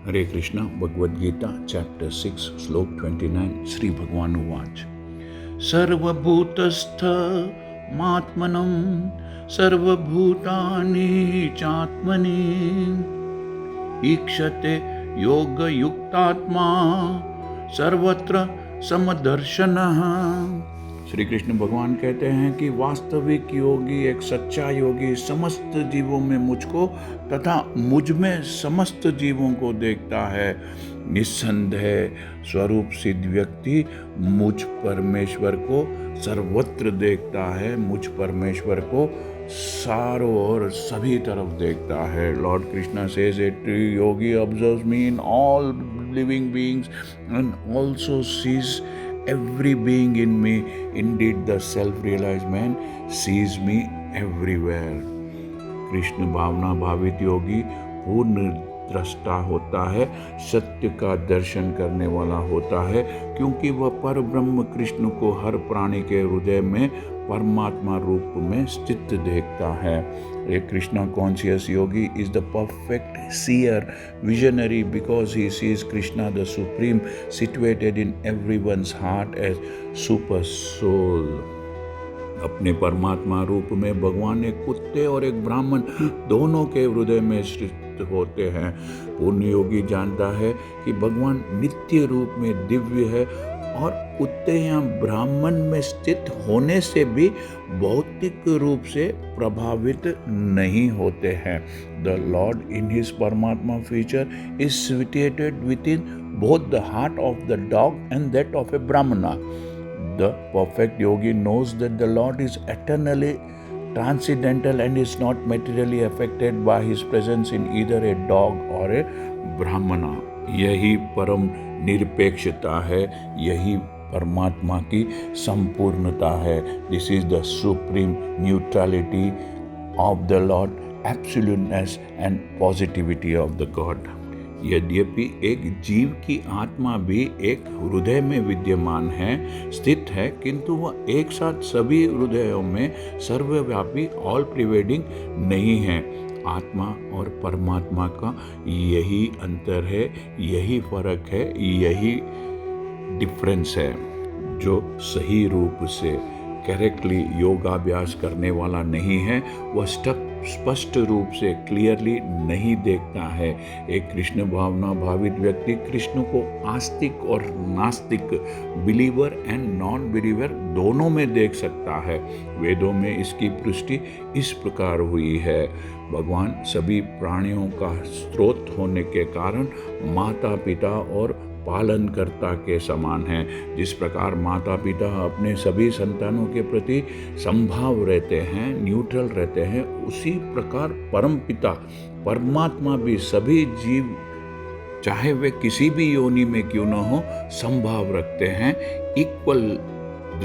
हरे Krishna Bhagavad Gita chapter 6 श्लोक 29 श्री भगवान उवाच सर्वभूतस्थ मात्मनं सर्वभूतानि चात्मनि ईक्षते योगयुक्तात्मा सर्वत्र समदर्शनः। श्री कृष्ण भगवान कहते हैं कि वास्तविक योगी, एक सच्चा योगी समस्त जीवों में मुझको तथा मुझ में समस्त जीवों को देखता है। निस्संदेह स्वरूप सिद्ध व्यक्ति मुझ परमेश्वर को सर्वत्र देखता है, मुझ परमेश्वर को सारों और सभी तरफ देखता है। Lord Krishna says it, yogi observes me in all living beings and also sees every being in me. Indeed, the self-realized man sees me everywhere. Krishna भावना भावित योगी पूर्ण दृष्टा होता है, सत्य का दर्शन करने वाला होता है, क्योंकि वह पर ब्रह्म कृष्ण को हर प्राणी के हृदय में परमात्मा रूप में स्थित देखता है। A Krishna conscious yogi is the perfect seer, visionary, because he sees Krishna the Supreme situated in everyone's heart as super soul. अपने परमात्मा रूप में भगवान एक कुत्ते और एक ब्राह्मण दोनों के हृदय में स्थित होते हैं। पूर्ण योगी जानता है कि भगवान नित्य रूप में दिव्य है और कुत्ते या ब्राह्मण में स्थित होने से भी भौतिक रूप से प्रभावित नहीं होते हैं। द लॉर्ड इन हिज परमात्मा feature is situated within both the heart of the dog and that of a brahmana. The perfect yogi knows that the Lord is eternally transcendental and is not materially affected by his presence in either a dog or a brahmana. यही परम निरपेक्षता है, यही परमात्मा की संपूर्णता है। This is the supreme neutrality of the Lord, absoluteness and positivity of the God. यद्यपि एक जीव की आत्मा भी एक हृदय में विद्यमान है, स्थित है, किंतु वह एक साथ सभी हृदयों में सर्वव्यापी ऑल प्रिवेडिंग नहीं है। आत्मा और परमात्मा का यही अंतर है, यही फर्क है, यही डिफरेंस है। जो सही रूप से करेक्टली योगाभ्यास करने वाला नहीं है, वह स्पष्ट रूप से क्लियरली नहीं देखता है। एक कृष्ण भावना भावित व्यक्ति कृष्ण को आस्तिक और नास्तिक, बिलीवर एंड नॉन बिलीवर दोनों में देख सकता है। वेदों में इसकी पुष्टि इस प्रकार हुई है। भगवान सभी प्राणियों का स्रोत होने के कारण माता पिता और पालनकर्ता के समान हैं। जिस प्रकार माता पिता अपने सभी संतानों के प्रति संभाव रहते हैं, न्यूट्रल रहते हैं, उसी प्रकार परम पिता परमात्मा भी सभी जीव चाहे वे किसी भी योनि में क्यों न हो संभाव रखते हैं, इक्वल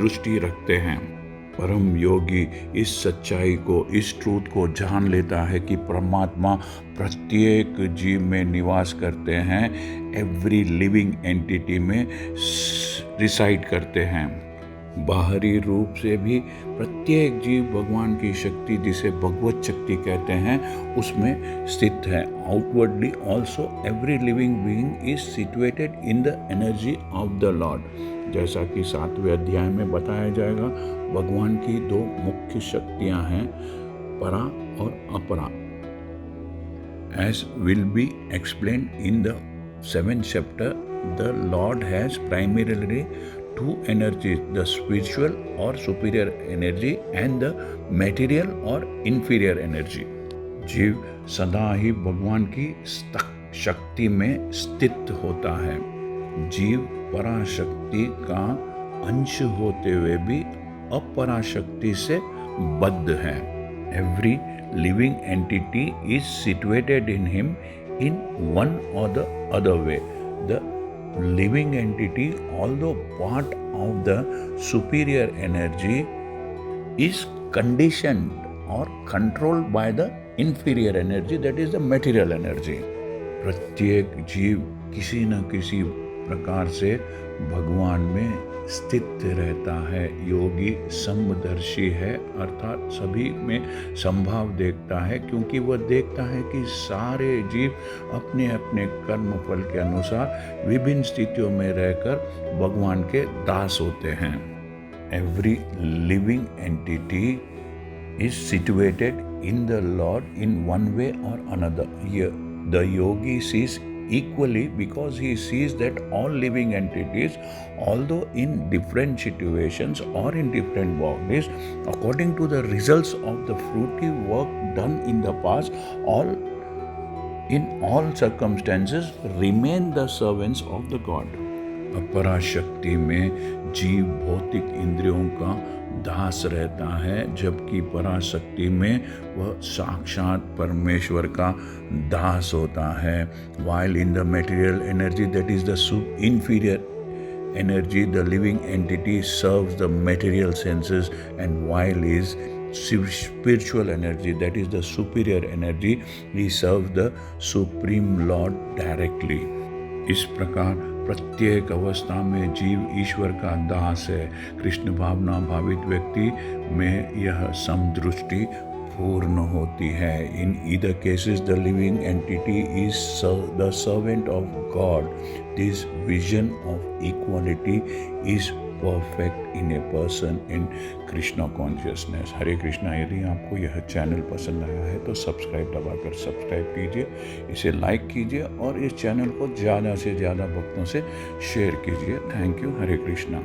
दृष्टि रखते हैं। परम योगी इस सच्चाई को, इस ट्रूथ को जान लेता है कि परमात्मा प्रत्येक जीव में निवास करते हैं, एवरी लिविंग एंटिटी में रिसाइड करते हैं। बाहरी रूप से भी प्रत्येक जीव भगवान की शक्ति, जिसे भगवत शक्ति कहते हैं, उसमें स्थित है। Outwardly also every living being is situated in the energy of the Lord. जैसा कि 7वें अध्याय में बताया जाएगा, भगवान की दो मुख्य शक्तियां हैं, परा और अपरा। As will be explained in the 7th chapter, the Lord has primarily two energies, the spiritual or superior energy and the material or inferior energy. जीव सदा ही भगवान की शक्ति में स्थित होता है। जीव पराशक्ति का अंश होते हुए भी अपराशक्ति से बद्ध है। Every living entity is situated in him in one or the other way. The living entity, although part of the superior energy, is conditioned or controlled by the inferior energy, that is the material energy. प्रत्येक जीव किसी न किसी प्रकार से भगवान में स्थित रहता है। योगी समदर्शी है, अर्थात सभी में संभाव देखता है, क्योंकि वह देखता है कि सारे जीव अपने अपने कर्म फल के अनुसार विभिन्न स्थितियों में रहकर भगवान के दास होते हैं। Every living entity is situated in the Lord in one way or another. The yogi sees equally because he sees that all living entities, although in different situations or in different bodies, according to the results of the fruitive work done in the past, in all circumstances remain the servants of the God. पराशक्ति में जीव भौतिक इंद्रियों का दास रहता है, जबकि पराशक्ति में वह साक्षात परमेश्वर का दास होता है। While in the material energy, that is the inferior energy, the living entity serves the material senses, and while is spiritual energy, that is the superior energy, he serves the Supreme Lord directly. इस प्रकार प्रत्येक अवस्था में जीव ईश्वर का दास है। कृष्ण भावना भावित व्यक्ति में यह समदृष्टि पूर्ण होती है। In either cases the living entity is the servant of God. This vision of equality is perfect in a person in Krishna consciousness. Hare Krishna. यदि आपको यह चैनल पसंद आया है तो सब्सक्राइब दबाकर सब्सक्राइब कीजिए, इसे लाइक कीजिए और इस चैनल को ज़्यादा से ज़्यादा भक्तों से शेयर कीजिए। Thank you. हरे कृष्णा।